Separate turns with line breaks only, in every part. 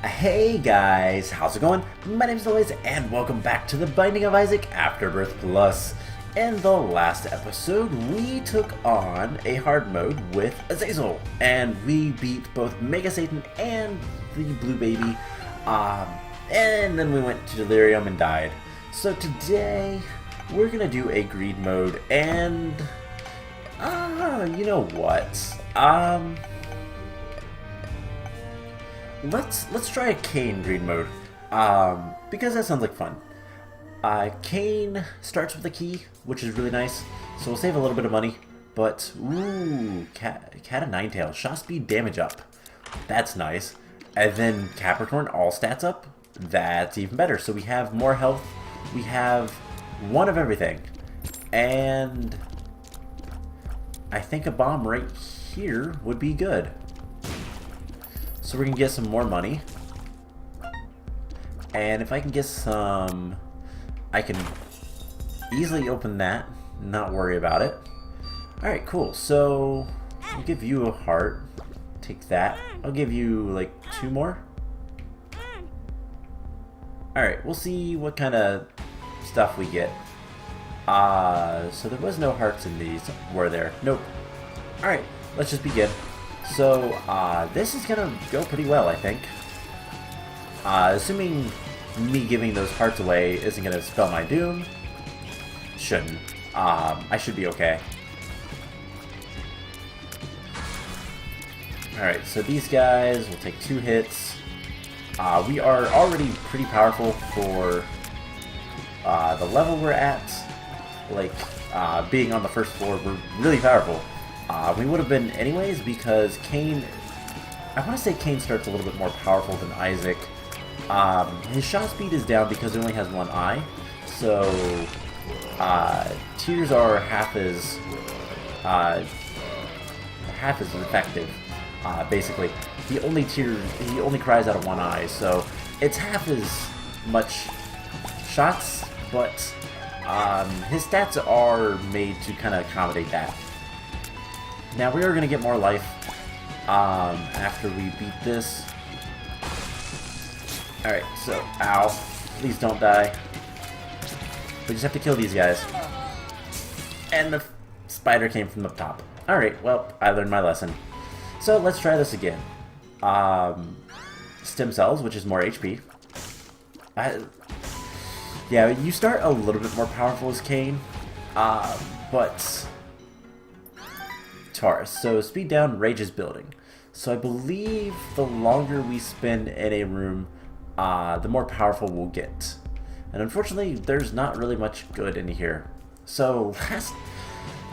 Hey guys, how's it going? My name's Noise, and welcome back to the Binding of Isaac Afterbirth Plus. In the last episode, we took on a hard mode with Azazel, and we beat both Mega Satan and the Blue Baby, and then we went to Delirium and died. So today, we're gonna do a greed mode, and, you know what, Let's try a Cain greed mode, because that sounds like fun. Cain starts with a key, which is really nice, so we'll save a little bit of money. But ooh, cat of nine tails, shot speed, damage up. That's nice. And then Capricorn, all stats up. That's even better. So we have more health. We have one of everything, and I think a bomb right here would be good. So we're going to get some more money. And if I can get some, I can easily open that, not worry about it. Alright, cool. So I'll give you a heart. Take that. I'll give you like 2 more. Alright, we'll see what kind of stuff we get. So there was no hearts in these, were there? Nope. Alright, let's just begin. So, this is gonna go pretty well, I think. Assuming me giving those hearts away isn't gonna spell my doom. Shouldn't. I should be okay. Alright, so these guys will take 2 hits. We are already pretty powerful for the level we're at. Like, being on the first floor, we're really powerful. We would have been anyways because Cain, I want to say Cain starts a little bit more powerful than Isaac. His shot speed is down because he only has 1 eye, so tears are half as effective. Basically, he only cries out of 1 eye, so it's half as much shots, but his stats are made to kind of accommodate that. Now we are going to get more life after we beat this. Alright, so, ow. Please don't die. We just have to kill these guys. And the spider came from up top. Alright, well, I learned my lesson. So let's try this again. Stem cells, which is more HP. Yeah, you start a little bit more powerful as Cain, but Taurus. So speed down, rage is building. So I believe the longer we spend in a room, the more powerful we'll get. And unfortunately, there's not really much good in here. So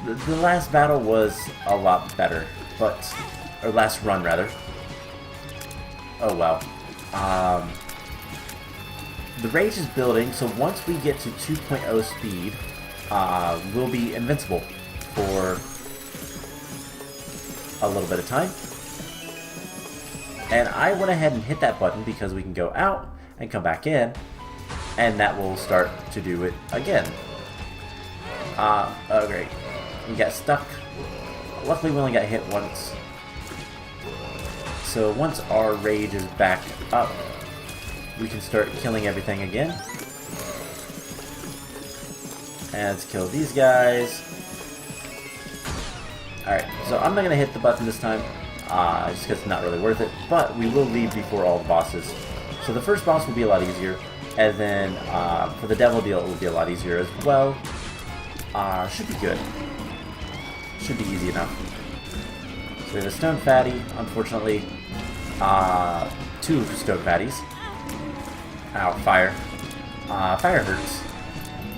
the last battle was a lot better, or last run rather. Oh well. The rage is building, so once we get to 2.0 speed, we'll be invincible for a little bit of time. And I went ahead and hit that button because we can go out and come back in, and that will start to do it again. Oh great. We got stuck. Luckily we only got hit once. So once our rage is back up, we can start killing everything again. And let's kill these guys. Alright, so I'm not going to hit the button this time, just because it's not really worth it, but we will leave before all the bosses. So the first boss will be a lot easier, and then for the devil deal it will be a lot easier as well. Should be good. Should be easy enough. So we have a stone fatty, unfortunately. 2 stone fatties. Ow, fire. Fire hurts.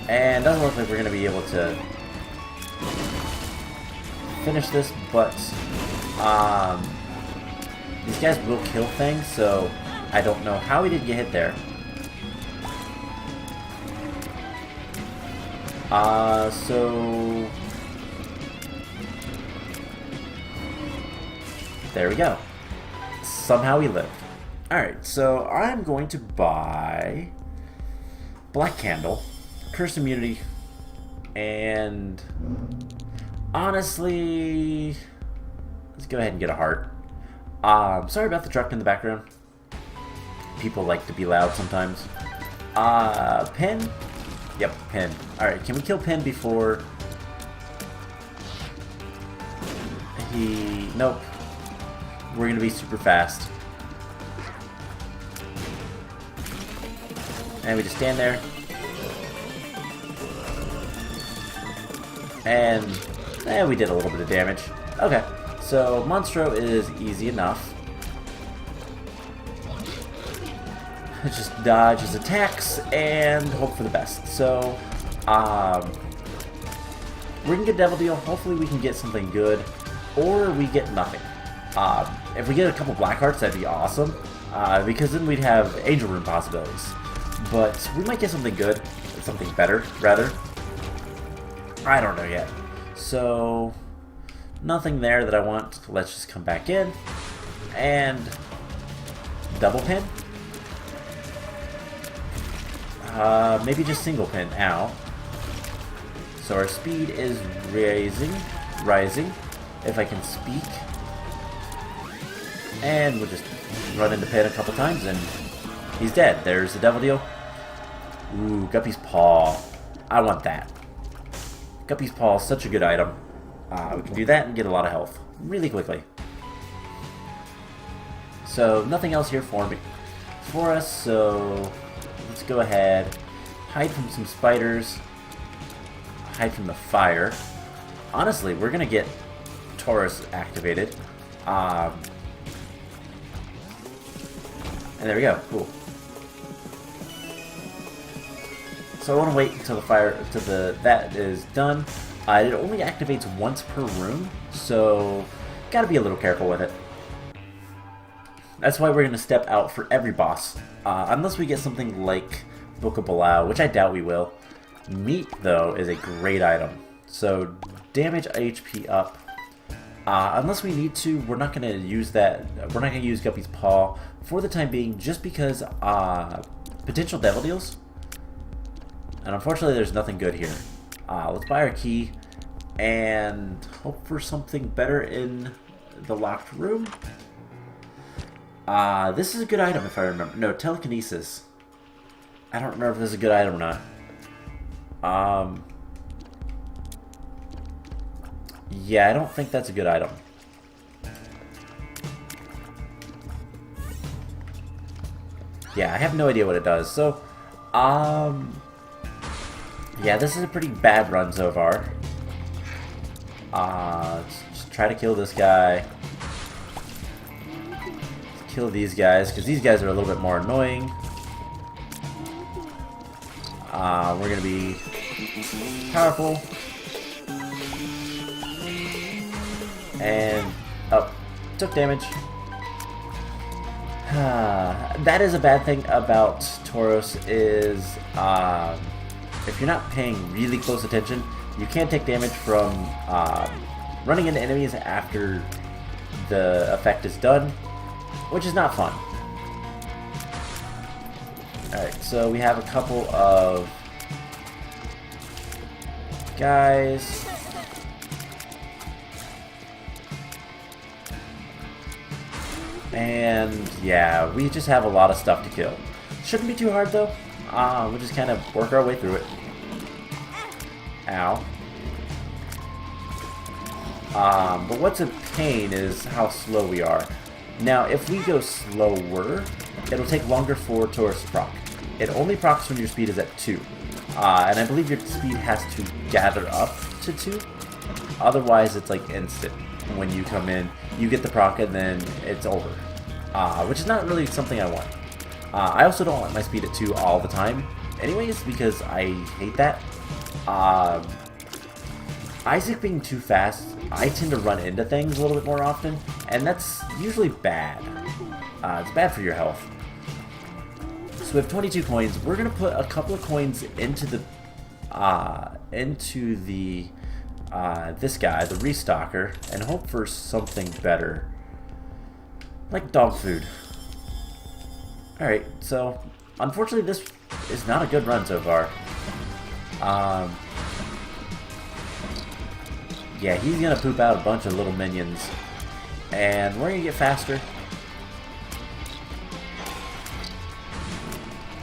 And doesn't look like we're going to be able to finish this, but these guys will kill things, so I don't know how he didn't get hit there. So there we go. Somehow he lived. Alright, so I'm going to buy Black Candle, Curse Immunity, and honestly, let's go ahead and get a heart. Sorry about the truck in the background. people like to be loud sometimes. Pin? Yep, Pin. Alright, can we kill Pin before he... Nope. We're gonna be super fast. And we just stand there. And we did a little bit of damage. Okay, so Monstro is easy enough. Just dodge his attacks and hope for the best. So, we're gonna get Devil Deal. Hopefully we can get something good, or we get nothing. If we get a couple Black Hearts, that'd be awesome, because then we'd have Angel Room possibilities. But we might get something good, something better, rather. I don't know yet. So, nothing there that I want. Let's just come back in and double pin. Maybe just single pin. Ow. So our speed is rising, if I can speak. And we'll just run into pin a couple times and he's dead. There's the Devil Deal. Ooh, Guppy's Paw. I want that. Guppy's Paw is such a good item. We can do that and get a lot of health really quickly. So nothing else here for us, so let's go ahead, hide from some spiders, hide from the fire. Honestly, we're gonna get Taurus activated. And there we go. Cool. So I want to wait until that is done. It only activates once per room, so gotta be a little careful with it. That's why we're gonna step out for every boss, unless we get something like Book of Belial, which I doubt we will. Meat, though, is a great item. So damage HP up. Unless we need to, we're not gonna use that. We're not gonna use Guppy's Paw for the time being, just because potential Devil Deals. And unfortunately, there's nothing good here. Let's buy our key and hope for something better in the locked room. This is a good item if I remember. No, telekinesis. I don't remember if this is a good item or not. Yeah, I don't think that's a good item. Yeah, I have no idea what it does. So, yeah, this is a pretty bad run so far. Just try to kill this guy. Kill these guys, because these guys are a little bit more annoying. We're going to be powerful. And, oh, took damage. That is a bad thing about Tauros is, if you're not paying really close attention, you can take damage from running into enemies after the effect is done, which is not fun. Alright, so we have a couple of guys. And yeah, we just have a lot of stuff to kill. Shouldn't be too hard though. We'll just kind of work our way through it. Ow. But what's a pain is how slow we are. Now, if we go slower, it'll take longer for Taurus to proc. It only procs when your speed is at 2. And I believe your speed has to gather up to 2. Otherwise, it's like instant. When you come in, you get the proc and then it's over. Which is not really something I want. I also don't want my speed at 2 all the time anyways, because I hate that. Isaac being too fast, I tend to run into things a little bit more often, and that's usually bad. It's bad for your health. So we have 22 coins. We're gonna put a couple of coins into the this guy, the restocker, and hope for something better, like dog food. All right, so unfortunately, this is not a good run so far. Yeah, he's gonna poop out a bunch of little minions, and we're gonna get faster.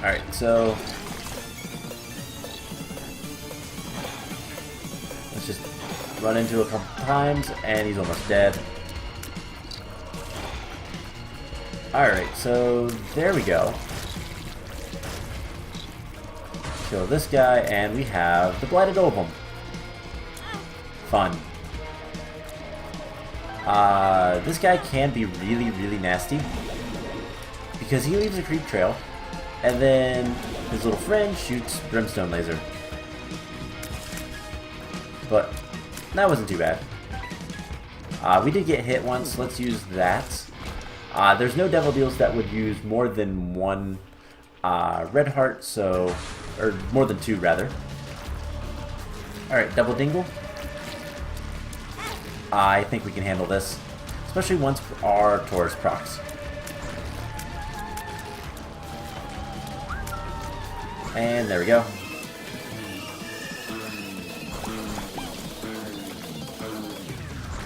Alright, so let's just run into a couple times, and he's almost dead. Alright, so there we go. Kill this guy, and we have the Blighted Ovum. Fun. This guy can be really, really nasty because he leaves a creep trail, and then his little friend shoots Brimstone Laser. But that wasn't too bad. We did get hit once. Let's use that. There's no Devil Deals that would use more than one red heart, so... or more than two, rather. Alright, Double Dingle. I think we can handle this, especially once our Taurus procs. And there we go.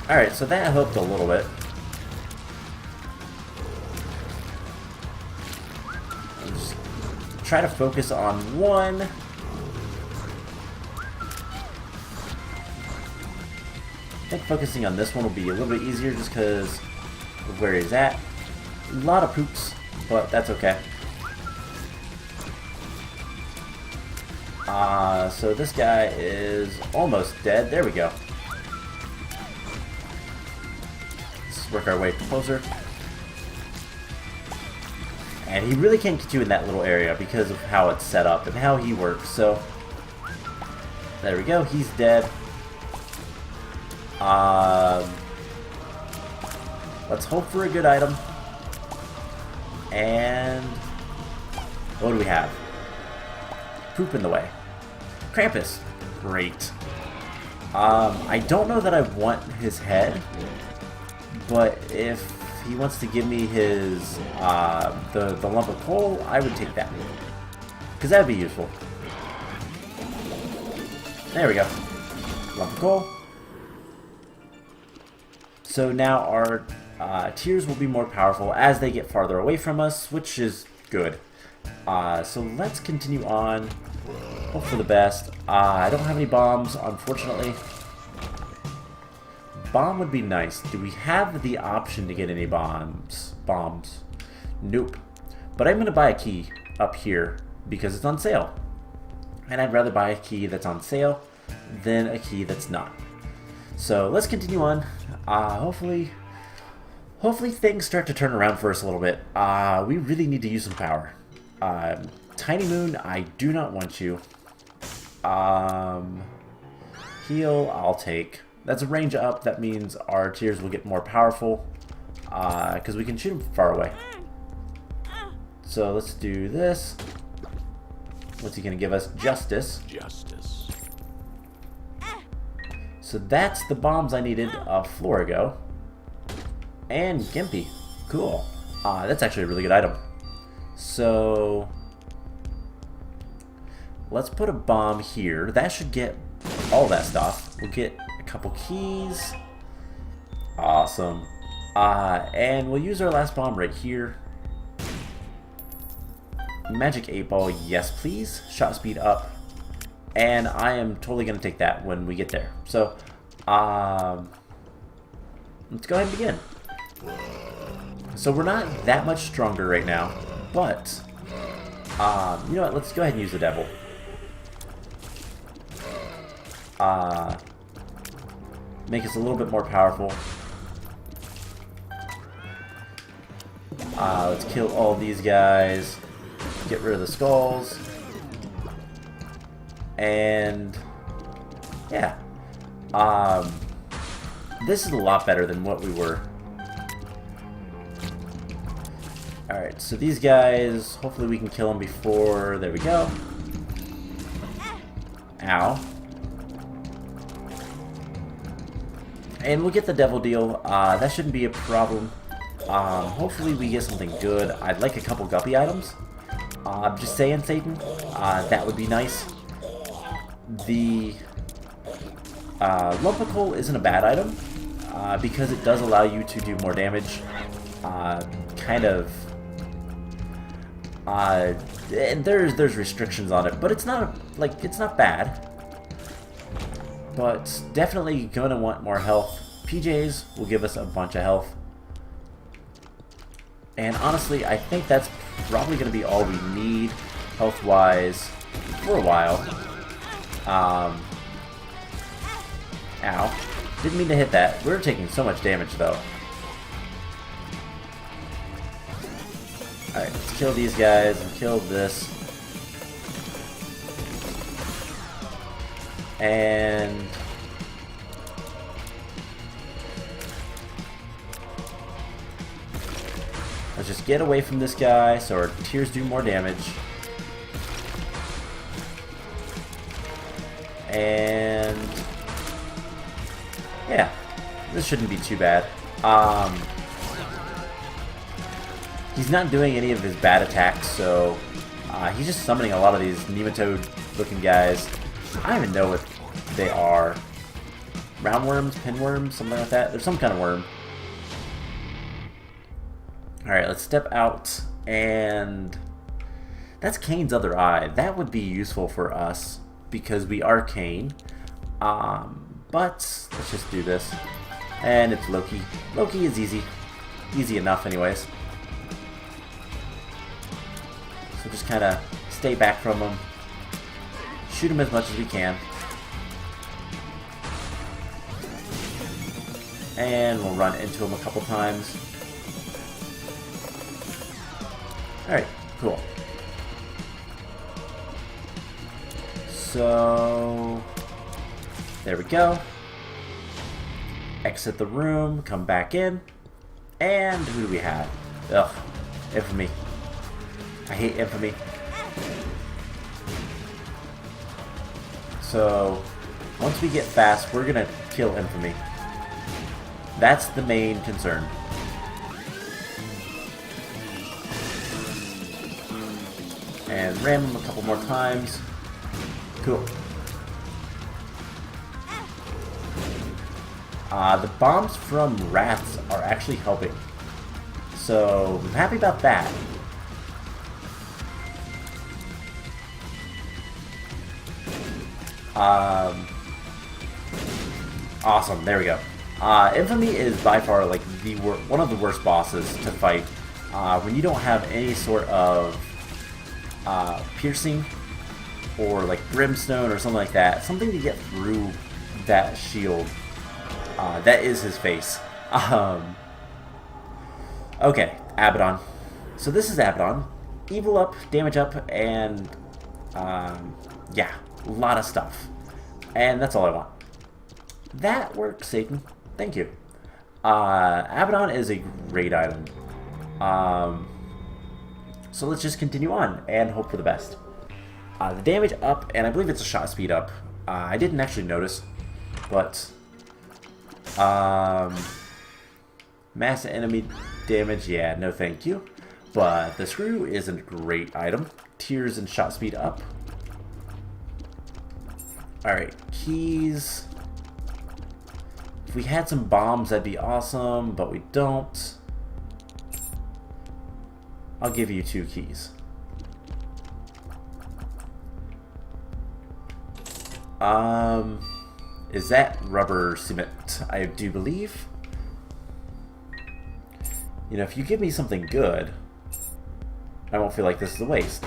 Alright, so that helped a little bit. Just try to focus on one. I think focusing on this one will be a little bit easier just because of where he's at. A lot of poops, but that's okay. So this guy is almost dead. There we go. Let's work our way closer. And he really can't get you in that little area because of how it's set up and how he works. So there we go. He's dead. Let's hope for a good item. And what do we have? Poop in the way. Krampus. Great. I don't know that I want his head, but if he wants to give me his the lump of coal, I would take that, because that would be useful. There we go. Lump of coal. So now our tiers will be more powerful as they get farther away from us, which is good. So let's continue on. Hope for the best. I don't have any bombs, unfortunately. Bomb would be nice. Do we have the option to get any bombs? Nope. But I'm going to buy a key up here because it's on sale. And I'd rather buy a key that's on sale than a key that's not. So let's continue on. Hopefully things start to turn around for us a little bit. We really need to use some power. Tiny Moon, I do not want you. Heal, I'll take. That's a range up. That means our tiers will get more powerful because we can shoot them far away. So let's do this. What's he going to give us? Justice. Justice. So that's the bombs I needed a floor ago. And Gimpy. Cool. That's actually a really good item. So let's put a bomb here. That should get all that stuff. We'll get a couple keys. Awesome. And we'll use our last bomb right here. Magic 8 ball, yes please. Shot speed up. And I am totally going to take that when we get there. So, let's go ahead and begin. So we're not that much stronger right now, but, you know what, let's go ahead and use the devil. Make us a little bit more powerful. Let's kill all these guys. Get rid of the skulls. And yeah, this is a lot better than what we were. Alright, so these guys, hopefully we can kill them before, there we go. Ow. And we'll get the devil deal. That shouldn't be a problem. Hopefully we get something good. I'd like a couple guppy items. Just saying, Satan. That would be nice. The lump of coal isn't a bad item because it does allow you to do more damage. Kind of And there's restrictions on it, but it's not like it's not bad. But definitely gonna want more health. PJs will give us a bunch of health. And honestly, I think that's probably gonna be all we need health-wise for a while. Ow. Didn't mean to hit that. We're taking so much damage though. Alright, let's kill these guys and kill this. And let's just get away from this guy so our tears do more damage. And yeah, this shouldn't be too bad. He's not doing any of his bad attacks, so he's just summoning a lot of these nematode-looking guys. I don't even know what they are. Roundworms, pinworms, something like that. There's some kind of worm. Alright, let's step out, and that's Cain's other eye. That would be useful for us, because we are Cain. But let's just do this. And it's Loki. Loki is easy. Easy enough anyways. So just kind of stay back from him. Shoot him as much as we can. And we'll run into him a couple times. Alright, cool. So there we go. Exit the room, come back in. And who do we have? Ugh, Infamy. I hate Infamy. So once we get fast, we're gonna kill Infamy. That's the main concern. And ram him a couple more times. Cool. The bombs from rats are actually helping. So I'm happy about that. Awesome, there we go. Infamy is by far like one of the worst bosses to fight when you don't have any sort of piercing or like brimstone or something like that. Something to get through that shield. That is his face. Okay, Abaddon. So this is Abaddon. Evil up, damage up, and yeah, a lot of stuff. And that's all I want. That works, Satan. Thank you. Abaddon is a great item. So let's just continue on and hope for the best. The damage up, and I believe it's a shot speed up. I didn't actually notice, but mass enemy damage, yeah, no thank you. But the screw is a great item. Tears and shot speed up. Alright, keys. If we had some bombs, that'd be awesome, but we don't. I'll give you 2 keys. Is that rubber cement? I do believe. You know, if you give me something good, I won't feel like this is a waste.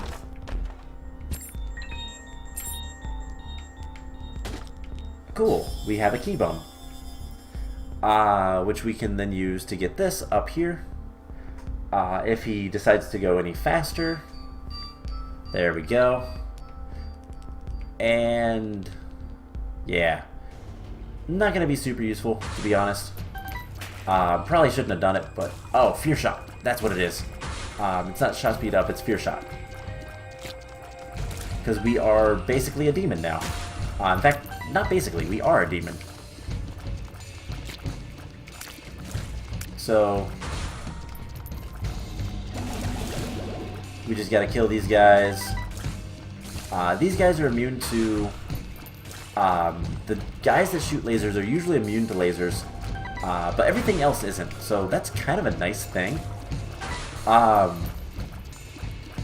Cool, we have a key bomb. Which we can then use to get this up here. If he decides to go any faster. There we go. And yeah, not gonna be super useful, to be honest. Probably shouldn't have done it, but oh, fear shot. That's what it is. It's not shot speed up, it's fear shot. Because we are basically a demon now. In fact, not basically, we are a demon. So we just gotta kill these guys. These guys are immune to... the guys that shoot lasers are usually immune to lasers, but everything else isn't, so that's kind of a nice thing.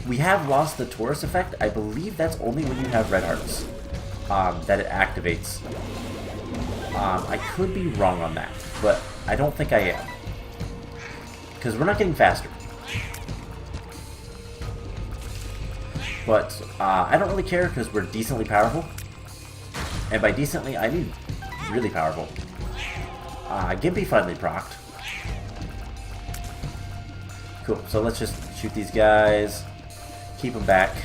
we have lost the Taurus effect. I believe that's only when you have red hearts that it activates. I could be wrong on that, but I don't think I am. Because we're not getting faster. But I don't really care because we're decently powerful. And by decently, I mean really powerful. Gimpy finally procced. Cool, so let's just shoot these guys. Keep them back.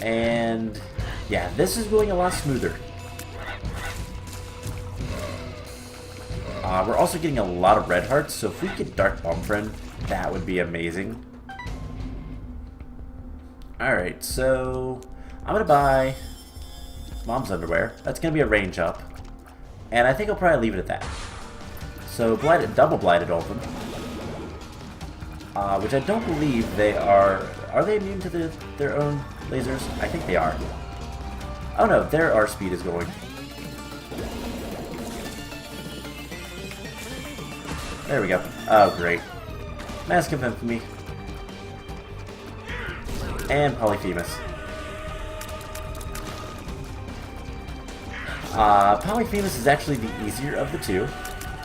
And yeah, this is going a lot smoother. We're also getting a lot of red hearts, so if we get Dark Bomb Friend, that would be amazing. Alright, so I'm gonna buy Mom's Underwear. That's gonna be a range up. And I think I'll probably leave it at that. So double Blighted Dolphin. Which I don't believe they are... Are they immune to their own lasers? I think they are. Oh no, their R speed is going. There we go. Oh, great. Mask of Infamy. And Polyphemus. Polyphemus is actually the easier of the two.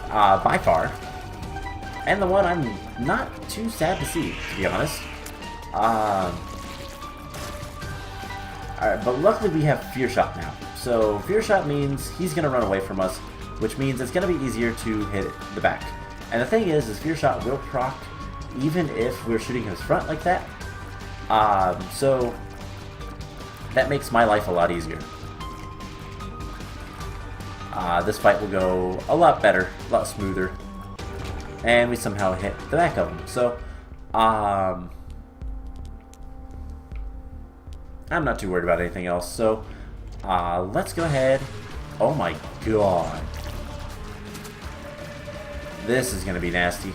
By far. And the one I'm not too sad to see, to be honest. Alright, but luckily we have Fear Shot now. So Fear Shot means he's going to run away from us, which means it's going to be easier to hit the back. And the thing is Fear Shot will proc even if we're shooting his front like that. So that makes my life a lot easier. This fight will go a lot better, a lot smoother. And we somehow hit the back of him. So, I'm not too worried about anything else. So, let's go ahead. Oh my god. This is going to be nasty.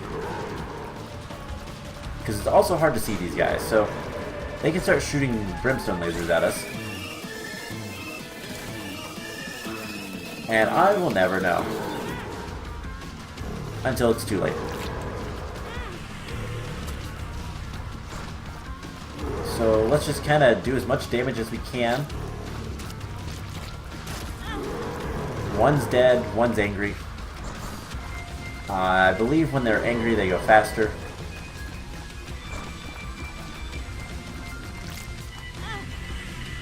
Because it's also hard to see these guys. So, they can start shooting brimstone lasers at us. And I will never know. Until it's too late. So let's just kind of do as much damage as we can. One's dead, one's angry. I believe when they're angry they go faster.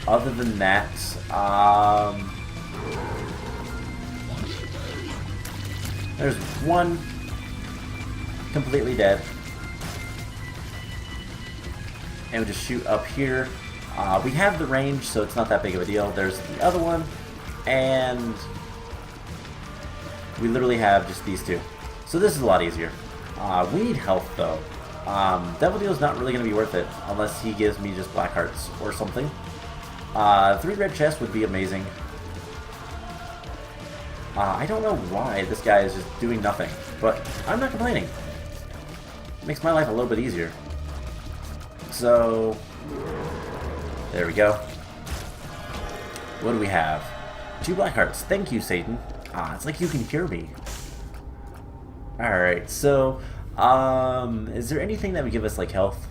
Other than that, there's one completely dead. And we just shoot up here. We have the range, so it's not that big of a deal. There's the other one, and we literally have just these two. So this is a lot easier. We need health, though. Devil Deal is not really going to be worth it, unless he gives me just black hearts or something. 3 red chests would be amazing. I don't know why this guy is just doing nothing, but I'm not complaining. It makes my life a little bit easier. So, there we go. What do we have? 2 black hearts. Thank you, Satan. It's like you can hear me. Alright, so, is there anything that would give us, like, health?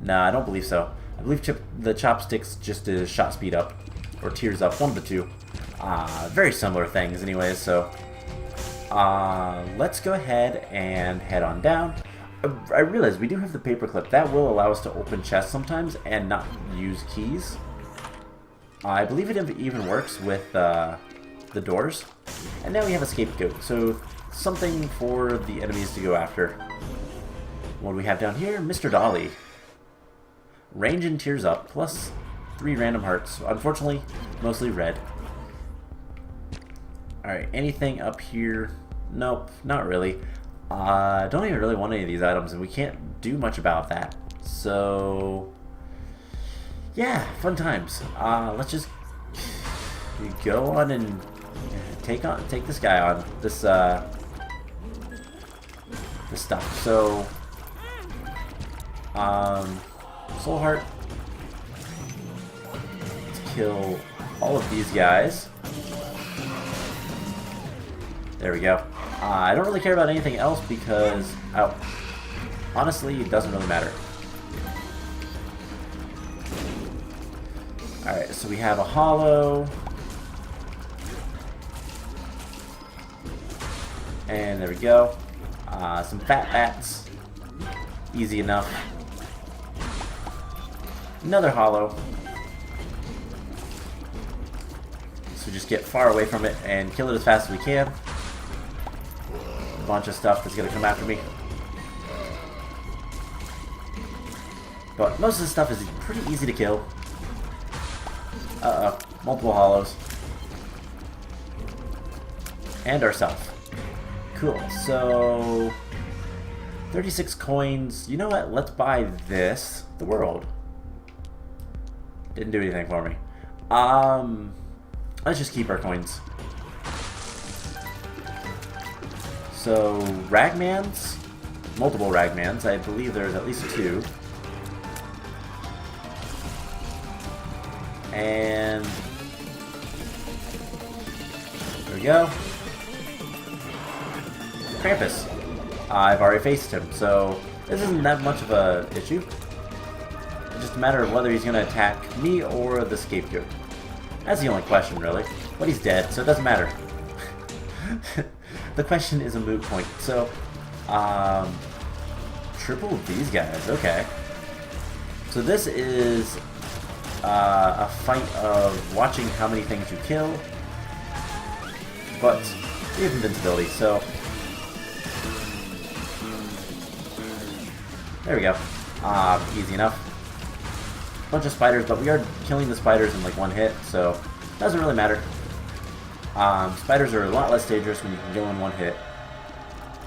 Nah, I don't believe so. I believe the chopsticks just is shot speed up, or tears up, one of the two. Very similar things anyways, so let's go ahead and head on down. I realize we do have the paperclip. That will allow us to open chests sometimes and not use keys. I believe it even works with the doors. And now we have a scapegoat, so something for the enemies to go after. What do we have down here? Mr. Dolly. Range and tears up, plus 3 random hearts. Unfortunately, mostly red. Alright, anything up here? Nope, not really. Don't even really want any of these items, and we can't do much about that. So, yeah, fun times. Let's just go on and take this guy on. This stuff. So, Soul Heart. Let's kill all of these guys. There we go. I don't really care about anything else because... Oh. honestly, it doesn't really matter. Alright, so we have a hollow. And there we go. Some fat bats. Easy enough. Another hollow. So just get far away from it and kill it as fast as we can. A bunch of stuff that's gonna come after me. But most of the stuff is pretty easy to kill. Uh-oh. Multiple hollows. And ourselves. Cool. So 36 coins. You know what? Let's buy this. The world. Didn't do anything for me. Let's just keep our coins. So Ragmans. Multiple Ragmans. I believe there's at least 2. And there we go. Krampus. I've already faced him, so this isn't that much of a issue. It's just a matter of whether he's going to attack me or the scapegoat. That's the only question, really. But he's dead, so it doesn't matter. The question is a moot point. So, triple these guys. Okay. So this is a fight of watching how many things you kill. But we have invincibility, so there we go. Easy enough. Bunch of spiders, but we are killing the spiders in like one hit, so it doesn't really matter. Spiders are a lot less dangerous when you can kill in one hit.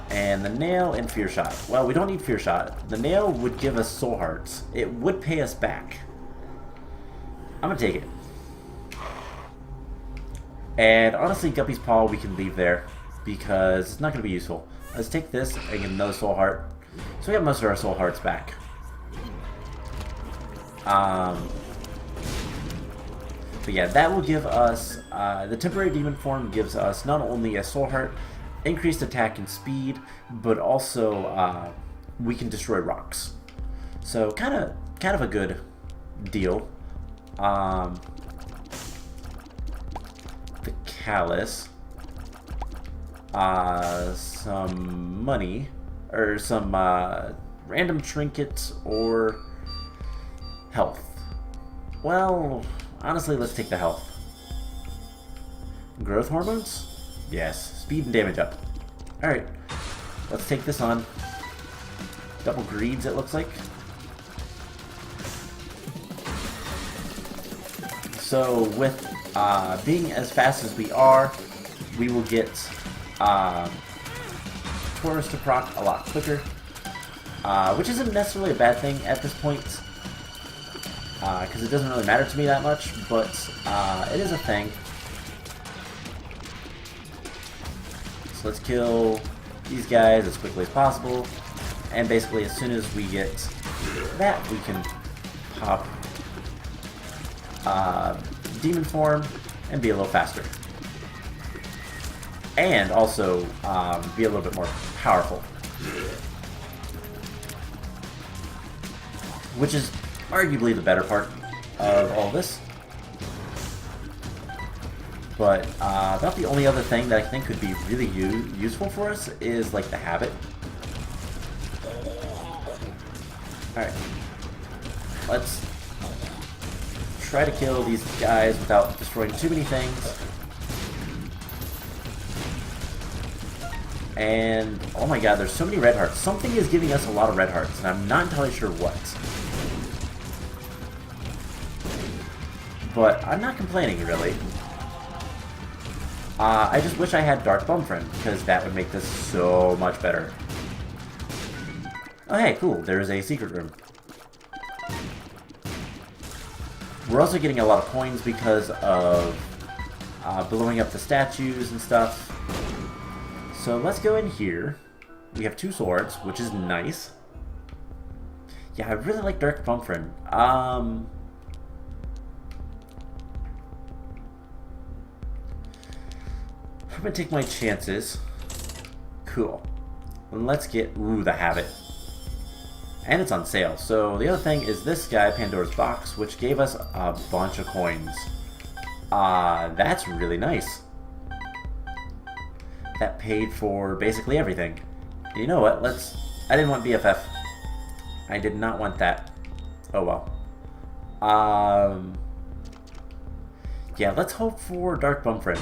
And the nail and fear shot. Well, we don't need fear shot. The nail would give us soul hearts. It would pay us back. I'm gonna take it. And honestly, Guppy's Paw we can leave there because it's not gonna be useful. Let's take this and get another soul heart. So we have most of our soul hearts back. But yeah, that will give us, the temporary demon form gives us not only a soul heart, increased attack and speed, but also we can destroy rocks. So kind of a good deal. The callus, some money, or some random trinkets, or health. Well, honestly, let's take the health. Growth hormones? Yes. Speed and damage up. Alright. Let's take this on. Double greeds, it looks like. So, with being as fast as we are, we will get Taurus to proc a lot quicker. Which isn't necessarily a bad thing at this point. Because it doesn't really matter to me that much, but it is a thing. So let's kill these guys as quickly as possible, and basically as soon as we get that, we can pop demon form and be a little faster. And also be a little bit more powerful. Which is arguably the better part of all this. But about the only other thing that I think could be really useful for us is like the habit. Alright. Let's try to kill these guys without destroying too many things. And oh my god, there's so many red hearts. Something is giving us a lot of red hearts, and I'm not entirely sure what. But I'm not complaining, really. I just wish I had Dark Bumfriend, because that would make this so much better. Oh hey, cool, there's a secret room. We're also getting a lot of coins because of blowing up the statues and stuff. So let's go in here. We have 2 swords, which is nice. Yeah, I really like Dark Bumfriend. I'm gonna take my chances. Cool. Let's get, ooh, the habit. And it's on sale. So the other thing is this guy, Pandora's Box, which gave us a bunch of coins. That's really nice. That paid for basically everything. You know what? I didn't want BFF. I did not want that. Oh well. Yeah, let's hope for Dark Bumfriend.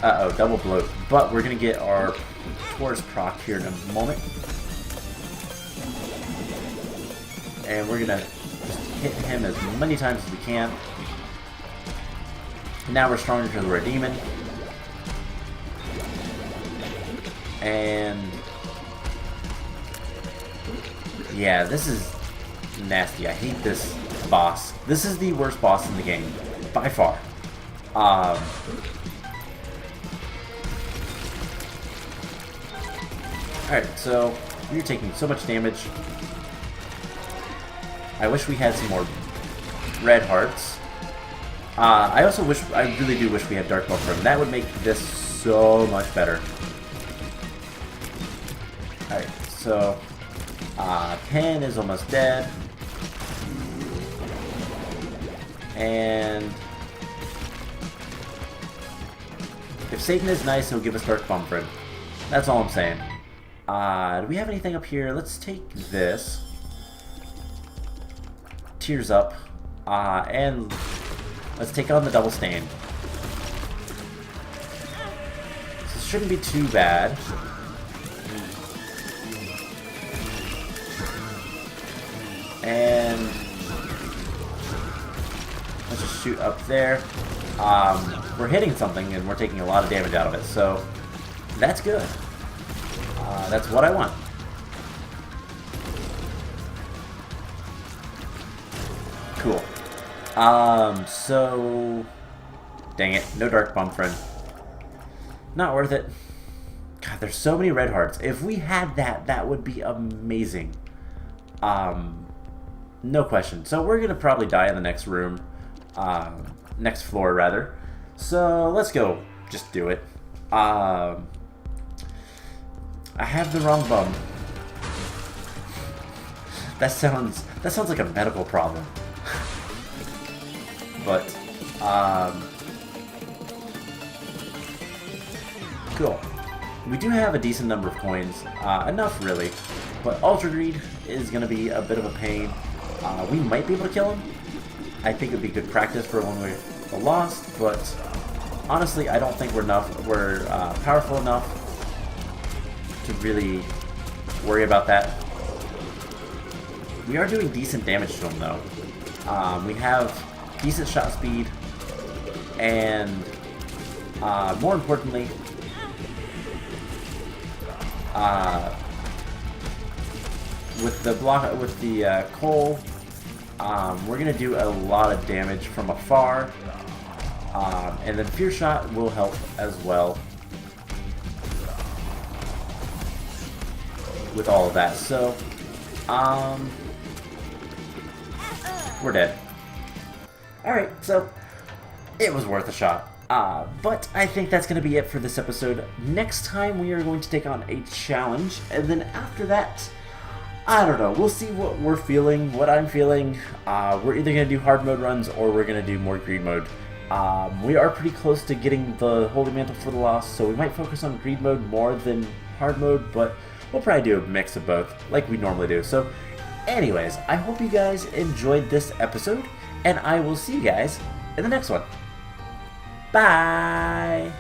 Uh-oh, double bloat. But we're gonna get our Taurus proc here in a moment. And we're gonna just hit him as many times as we can. Now we're stronger because we're a demon. And yeah, this is nasty. I hate this boss. This is the worst boss in the game, by far. Alright, so you're taking so much damage. I wish we had some more red hearts. I really do wish we had Dark Bumfriend. That would make this so much better. Alright, so Pen is almost dead. And if Satan is nice, he'll give us Dark Bumfriend. That's all I'm saying. Do we have anything up here? Let's take this. Tears up. And let's take on the double stain. This shouldn't be too bad. And let's just shoot up there. We're hitting something and we're taking a lot of damage out of it, so that's good. That's what I want. Cool. So dang it, no Dark Bumfriend. Not worth it. God, there's so many red hearts. If we had that, that would be amazing. No question. So we're gonna probably die in the next room. Next floor, rather. So let's go. Just do it. I have the wrong bum. That sounds like a medical problem. But cool. We do have a decent number of coins. Enough really. But Ultra Greed is gonna be a bit of a pain. We might be able to kill him. I think it'd be good practice for when we're lost, but honestly, I don't think we're powerful enough to really worry about that. We are doing decent damage to him, though. We have decent shot speed, and more importantly, with the coal, we're gonna do a lot of damage from afar, and then Fear Shot will help as well with all of that. So, we're dead. Alright, so it was worth a shot. But I think that's going to be it for this episode. Next time we are going to take on a challenge, and then after that, I don't know, we'll see what we're feeling, what I'm feeling. We're either going to do hard mode runs or we're going to do more greed mode. We are pretty close to getting the Holy Mantle for the Lost, so we might focus on greed mode more than hard mode, but we'll probably do a mix of both, like we normally do. So anyways, I hope you guys enjoyed this episode, and I will see you guys in the next one. Bye!